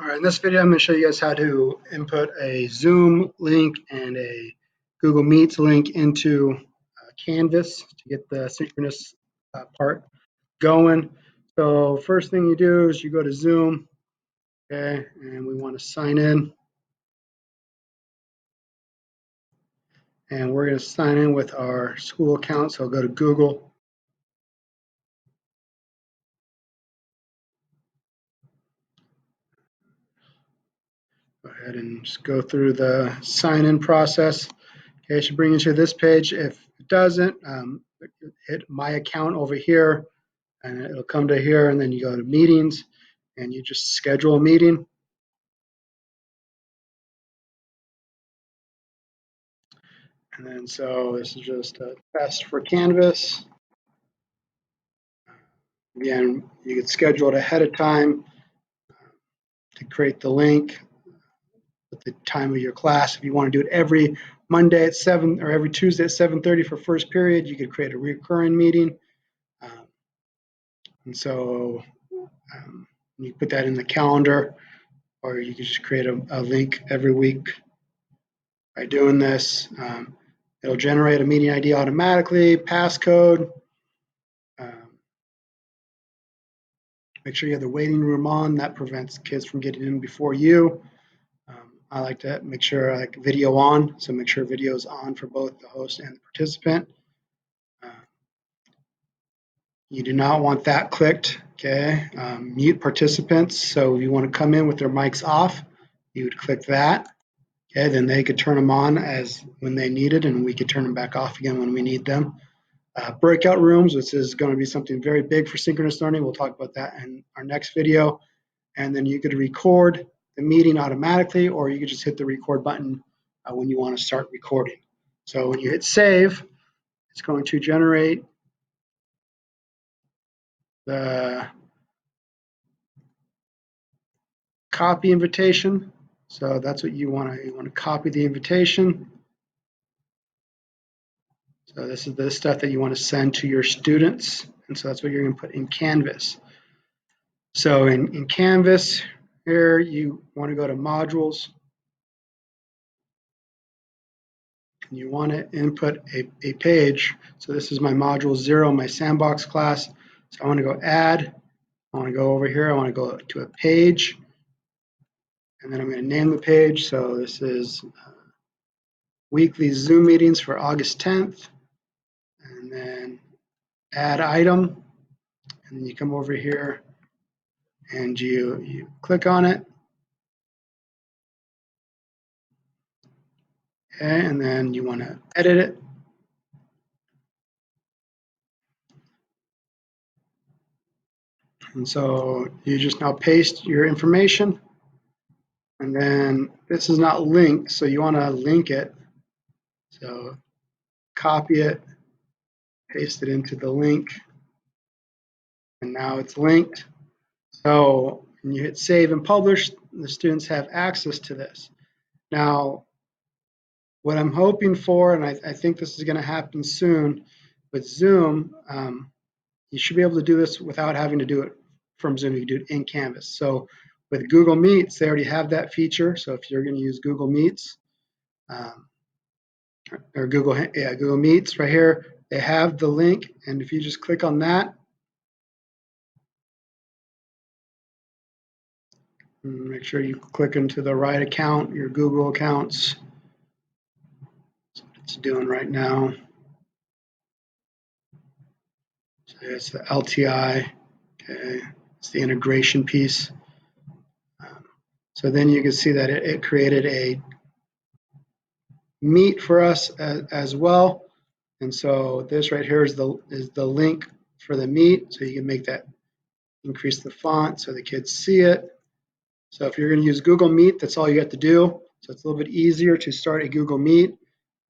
All right, in this video, I'm going to show you guys how to input a Zoom link and a Google Meets link into Canvas to get the synchronous part going. So first thing you do is you go to Zoom, okay, and we want to sign in. And we're going to sign in with our school account, so I'll go to Google. Go ahead and just go through the sign-in process. Okay, it should bring you to this page. If it doesn't, hit My Account over here, and it'll come to here, and then you go to Meetings, and you just schedule a meeting. And then so this is just a test for Canvas. Again, you could schedule it ahead of time to create the link at the time of your class. If you want to do it every Monday at 7 or every Tuesday at 7:30 for first period, you could create a recurring meeting. And so you put that in the calendar, or you can just create a link every week by doing this. It'll generate a meeting ID automatically, passcode. Make sure you have the waiting room on. That prevents kids from getting in before you. I like to make sure like video on, so make sure video is on for both the host and the participant. You do not want that clicked, okay? Mute participants, so if you want to come in with their mics off, you would click that. Okay, then they could turn them on as when they need it, and we could turn them back off again when we need them. Breakout rooms, which is going to be something very big for synchronous learning. We'll talk about that in our next video. And then you could record the meeting automatically, or you could just hit the record button when you want to start recording. So when you hit save, it's going to generate the copy invitation. So that's what you want to. You want to copy the invitation. So this is the stuff that you want to send to your students. And so that's what you're going to put in Canvas. So in Canvas, here you want to go to modules. And you want to input a page. So this is my module 0, my sandbox class. So I want to go add. I want to go over here. I want to go to a page. And then I'm going to name the page. So this is weekly Zoom meetings for August 10th. And then add item. And then you come over here and you click on it. Okay, and then you want to edit it. And so you just now paste your information. And then this is not linked, so you want to link it. So copy it, paste it into the link, and now it's linked. So when you hit save and publish, the students have access to this. Now, what I'm hoping for, and I think this is going to happen soon with Zoom, you should be able to do this without having to do it from Zoom. You can do it in Canvas. So with Google Meets, they already have that feature. So if you're going to use Google Meets, or Google Meets right here, they have the link. And if you just click on that, make sure you click into the right account, your Google accounts. That's what it's doing right now. So it's the LTI, okay, it's the integration piece. So then you can see that it created a Meet for us as well. And so this right here is the link for the Meet. So you can make that, increase the font so the kids see it. So if you're going to use Google Meet, that's all you have to do. So it's a little bit easier to start a Google Meet,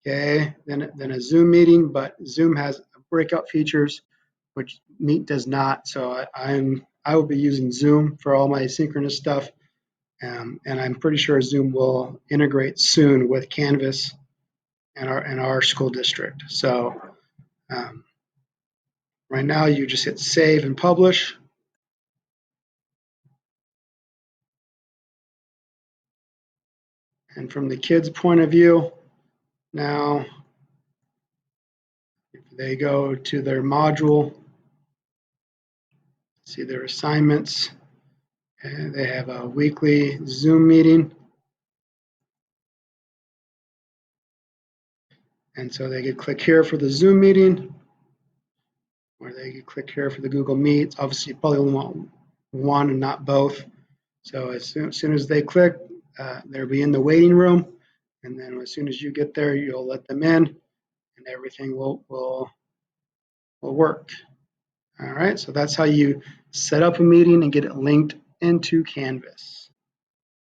okay, than a Zoom meeting. But Zoom has breakout features, which Meet does not. So I will be using Zoom for all my synchronous stuff, and I'm pretty sure Zoom will integrate soon with Canvas and our school district. So right now, you just hit save and publish. And from the kids' point of view, now if they go to their module, see their assignments, and they have a weekly Zoom meeting. And so they could click here for the Zoom meeting, or they could click here for the Google Meet. Obviously, you probably only want one and not both. So as soon as they click, they'll be in the waiting room. And then as soon as you get there, you'll let them in, and everything will work. All right, so that's how you set up a meeting and get it linked into Canvas.